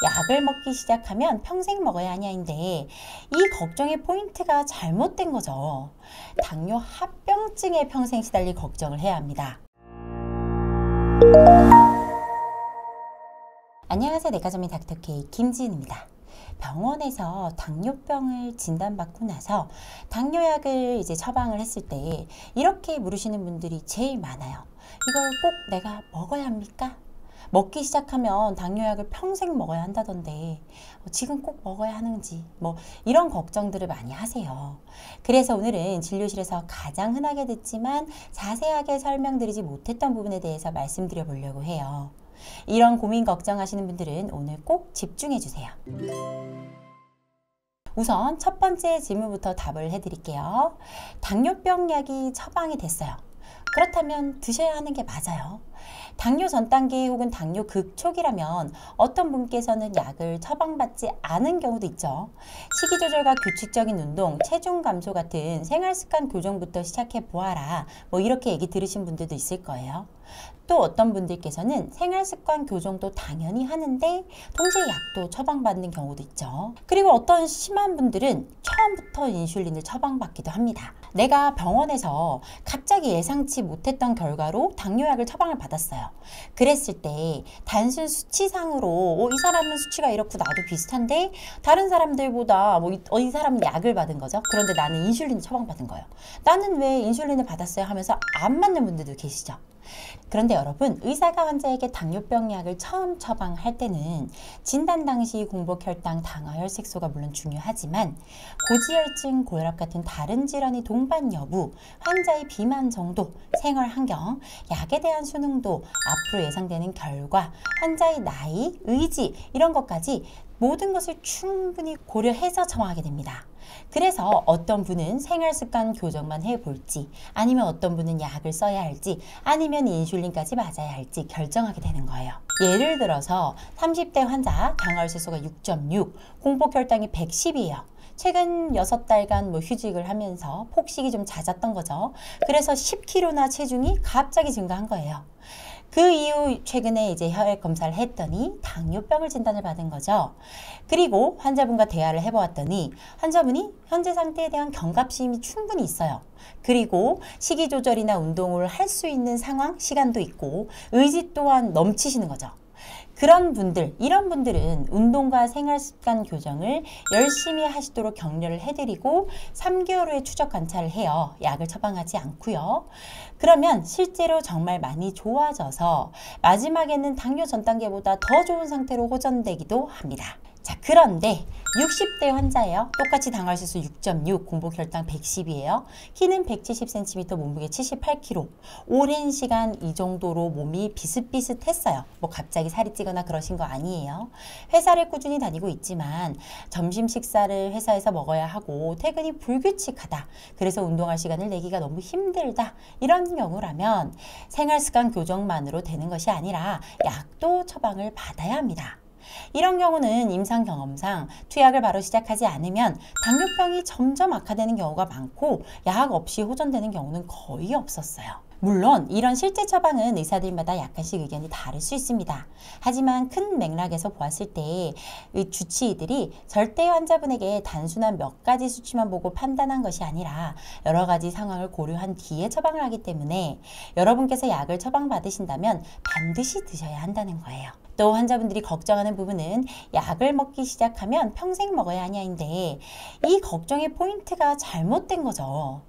약을 먹기 시작하면 평생 먹어야 하냐인데 이 걱정의 포인트가 잘못된 거죠. 당뇨 합병증에 평생 시달릴 걱정을 해야 합니다. 안녕하세요. 내과전문 닥터K 김지은입니다. 병원에서 당뇨병을 진단받고 나서 당뇨약을 처방을 했을 때 이렇게 물으시는 분들이 제일 많아요. 이걸 꼭 내가 먹어야 합니까? 먹기 시작하면 당뇨약을 평생 먹어야 한다던데 지금 꼭 먹어야 하는지 이런 걱정들을 많이 하세요. 그래서 오늘은 진료실에서 가장 흔하게 듣지만 자세하게 설명드리지 못했던 부분에 대해서 말씀드려 보려고 해요. 이런 고민 걱정하시는 분들은 오늘 꼭 집중해 주세요. 우선 첫 번째 질문부터 답을 해드릴게요. 당뇨병 약이 처방이 됐어요. 그렇다면 드셔야 하는 게 맞아요. 당뇨 전 단계 혹은 당뇨 극초기라면 어떤 분께서는 약을 처방받지 않은 경우도 있죠. 식이조절과 규칙적인 운동, 체중 감소 같은 생활습관 교정부터 시작해 보아라. 이렇게 얘기 들으신 분들도 있을 거예요. 또 어떤 분들께서는 생활습관 교정도 당연히 하는데 동시에 약도 처방받는 경우도 있죠. 그리고 어떤 심한 분들은 처음부터 인슐린을 처방받기도 합니다. 내가 병원에서 갑자기 예상치 못했던 결과로 당뇨약을 처방을 받았어요. 그랬을 때 단순 수치상으로 이 사람은 수치가 이렇고 나도 비슷한데 다른 사람들보다 이 사람은 약을 받은 거죠. 그런데 나는 인슐린을 처방받은 거예요. 나는 왜 인슐린을 받았어요 하면서 안 맞는 분들도 계시죠. 그런데 여러분, 의사가 환자에게 당뇨병 약을 처음 처방할 때는 진단 당시 공복 혈당, 당화 혈색소가 물론 중요하지만 고지혈증, 고혈압 같은 다른 질환의 동반 여부, 환자의 비만 정도, 생활 환경, 약에 대한 수능도, 앞으로 예상되는 결과, 환자의 나이, 의지 이런 것까지 모든 것을 충분히 고려해서 처방하게 됩니다. 그래서 어떤 분은 생활습관 교정만 해볼지 아니면 어떤 분은 약을 써야 할지 아니면 인슐린까지 맞아야 할지 결정하게 되는 거예요. 예를 들어서 30대 환자 당화혈색소가 6.6, 공복혈당이 110이에요. 최근 6달간 휴직을 하면서 폭식이 좀 잦았던 거죠. 그래서 10kg나 체중이 갑자기 증가한 거예요. 그 이후 최근에 혈액 검사를 했더니 당뇨병을 진단을 받은 거죠. 그리고 환자분과 대화를 해보았더니 환자분이 현재 상태에 대한 경각심이 충분히 있어요. 그리고 식이 조절이나 운동을 할 수 있는 상황, 시간도 있고 의지 또한 넘치시는 거죠. 그런 분들, 이런 분들은 운동과 생활습관 교정을 열심히 하시도록 격려를 해드리고 3개월 후에 추적 관찰을 해요. 약을 처방하지 않고요. 그러면 실제로 정말 많이 좋아져서 마지막에는 당뇨 전 단계보다 더 좋은 상태로 호전되기도 합니다. 자, 그런데 60대 환자예요. 똑같이 당화혈색소 6.6, 공복혈당 110이에요. 키는 170cm, 몸무게 78kg. 오랜 시간 이 정도로 몸이 비슷비슷했어요. 갑자기 살이 찌거나 그러신 거 아니에요. 회사를 꾸준히 다니고 있지만 점심 식사를 회사에서 먹어야 하고 퇴근이 불규칙하다. 그래서 운동할 시간을 내기가 너무 힘들다. 이런 경우라면 생활습관 교정만으로 되는 것이 아니라 약도 처방을 받아야 합니다. 이런 경우는 임상 경험상 투약을 바로 시작하지 않으면 당뇨병이 점점 악화되는 경우가 많고 약 없이 호전되는 경우는 거의 없었어요. 물론 이런 실제 처방은 의사들마다 약간씩 의견이 다를 수 있습니다. 하지만 큰 맥락에서 보았을 때 주치의들이 절대 환자분에게 단순한 몇 가지 수치만 보고 판단한 것이 아니라 여러 가지 상황을 고려한 뒤에 처방을 하기 때문에 여러분께서 약을 처방받으신다면 반드시 드셔야 한다는 거예요. 또 환자분들이 걱정하는 부분은 약을 먹기 시작하면 평생 먹어야 하냐인데 이 걱정의 포인트가 잘못된 거죠.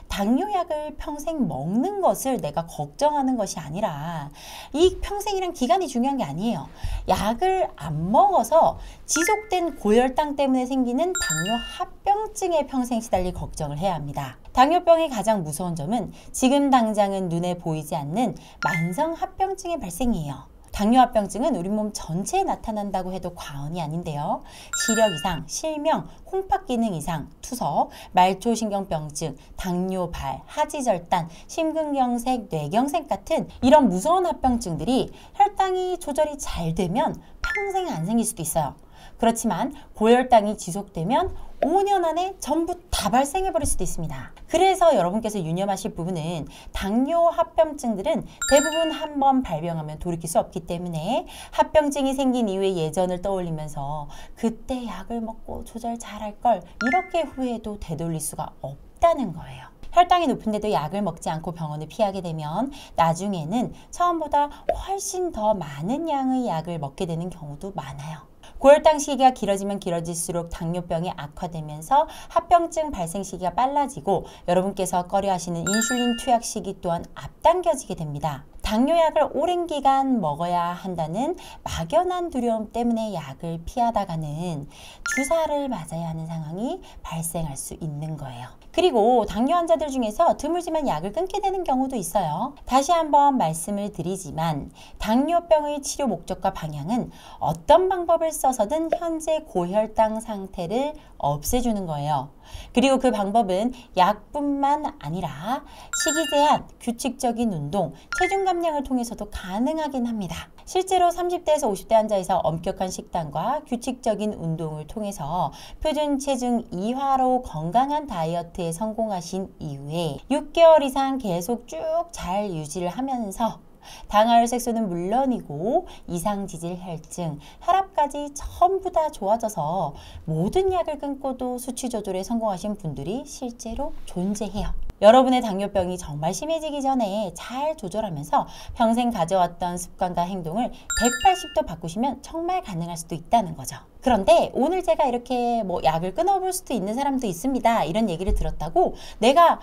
당뇨약을 평생 먹는 것을 내가 걱정하는 것이 아니라 이 평생이란 기간이 중요한 게 아니에요. 약을 안 먹어서 지속된 고혈당 때문에 생기는 당뇨 합병증에 평생 시달릴 걱정을 해야 합니다. 당뇨병의 가장 무서운 점은 지금 당장은 눈에 보이지 않는 만성 합병증의 발생이에요. 당뇨합병증은 우리 몸 전체에 나타난다고 해도 과언이 아닌데요. 시력 이상, 실명, 콩팥 기능 이상, 투석, 말초신경병증, 당뇨발, 하지절단, 심근경색, 뇌경색 같은 이런 무서운 합병증들이 혈당이 조절이 잘 되면 평생 안 생길 수도 있어요. 그렇지만 고혈당이 지속되면 5년 안에 전부 다 발생해버릴 수도 있습니다. 그래서 여러분께서 유념하실 부분은 당뇨 합병증들은 대부분 한번 발병하면 돌이킬 수 없기 때문에 합병증이 생긴 이후에 예전을 떠올리면서 그때 약을 먹고 조절 잘할 걸 이렇게 후회해도 되돌릴 수가 없다는 거예요. 혈당이 높은데도 약을 먹지 않고 병원을 피하게 되면 나중에는 처음보다 훨씬 더 많은 양의 약을 먹게 되는 경우도 많아요. 고혈당 시기가 길어지면 길어질수록 당뇨병이 악화되면서 합병증 발생 시기가 빨라지고 여러분께서 꺼려하시는 인슐린 투약 시기 또한 앞당겨지게 됩니다. 당뇨약을 오랜 기간 먹어야 한다는 막연한 두려움 때문에 약을 피하다가는 주사를 맞아야 하는 상황이 발생할 수 있는 거예요. 그리고 당뇨 환자들 중에서 드물지만 약을 끊게 되는 경우도 있어요. 다시 한번 말씀을 드리지만 당뇨병의 치료 목적과 방향은 어떤 방법을 써서든 현재 고혈당 상태를 없애주는 거예요. 그리고 그 방법은 약뿐만 아니라 식이 제한, 규칙적인 운동, 체중 감량을 통해서도 가능하긴 합니다. 실제로 30대에서 50대 환자에서 엄격한 식단과 규칙적인 운동을 통해서 표준 체중 이하로 건강한 다이어트에 성공하신 이후에 6개월 이상 계속 쭉 잘 유지를 하면서 당화혈 색소는 물론이고 이상지질 혈증, 혈압까지 전부 다 좋아져서 모든 약을 끊고도 수치 조절에 성공하신 분들이 실제로 존재해요. 여러분의 당뇨병이 정말 심해지기 전에 잘 조절하면서 평생 가져왔던 습관과 행동을 180도 바꾸시면 정말 가능할 수도 있다는 거죠. 그런데 오늘 제가 이렇게 약을 끊어볼 수도 있는 사람도 있습니다. 이런 얘기를 들었다고 내가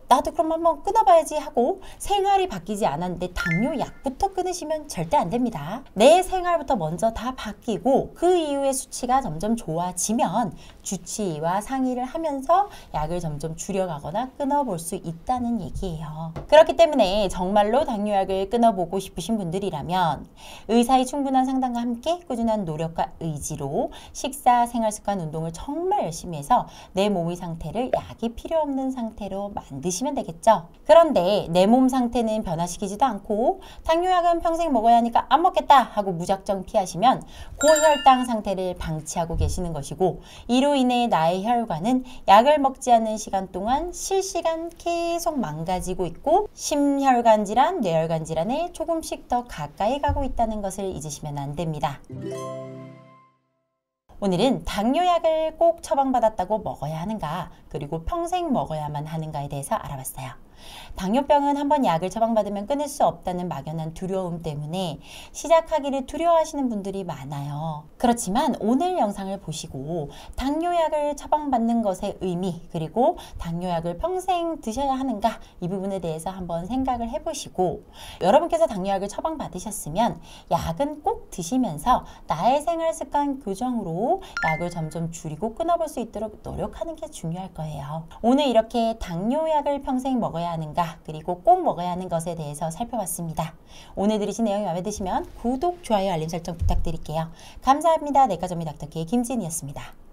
나도 그럼 한번 끊어봐야지 하고 생활이 바뀌지 않았는데 당뇨 약부터 끊으시면 절대 안 됩니다. 내 생활부터 먼저 다 바뀌고 그 이후에 수치가 점점 좋아지면 주치의와 상의를 하면서 약을 점점 줄여가거나 끊어볼 수 있다는 얘기예요. 그렇기 때문에 정말로 당뇨약을 끊어보고 싶으신 분들이라면 의사의 충분한 상담과 함께 꾸준한 노력과 의지로 식사, 생활습관, 운동을 정말 열심히 해서 내 몸의 상태를 약이 필요 없는 상태로 만드시면 되겠죠. 그런데 내 몸 상태는 변화시키지도 않고 당뇨약은 평생 먹어야 하니까 안 먹겠다 하고 무작정 피하시면 고혈당 상태를 방치하고 계시는 것이고 이로 인해 나의 혈관은 약을 먹지 않는 시간 동안 실시간 계속 망가지고 있고 심혈관 질환, 뇌혈관 질환에 조금씩 더 가까이 가고 있다는 것을 잊으시면 안 됩니다. 오늘은 당뇨약을 꼭 처방받았다고 먹어야 하는가, 그리고 평생 먹어야만 하는가에 대해서 알아봤어요. 당뇨병은 한번 약을 처방받으면 끊을 수 없다는 막연한 두려움 때문에 시작하기를 두려워하시는 분들이 많아요. 그렇지만 오늘 영상을 보시고 당뇨약을 처방받는 것의 의미, 그리고 당뇨약을 평생 드셔야 하는가, 이 부분에 대해서 한번 생각을 해보시고 여러분께서 당뇨약을 처방받으셨으면 약은 꼭 드시면서 나의 생활습관 교정으로 약을 점점 줄이고 끊어볼 수 있도록 노력하는 게 중요할 거예요. 오늘 이렇게 당뇨약을 평생 먹어야 하는가, 그리고 꼭 먹어야 하는 것에 대해서 살펴봤습니다. 오늘 들으신 내용이 마음에 드시면 구독, 좋아요, 알림 설정 부탁드릴게요. 감사합니다. 내과점의 닥터케이 김진이었습니다.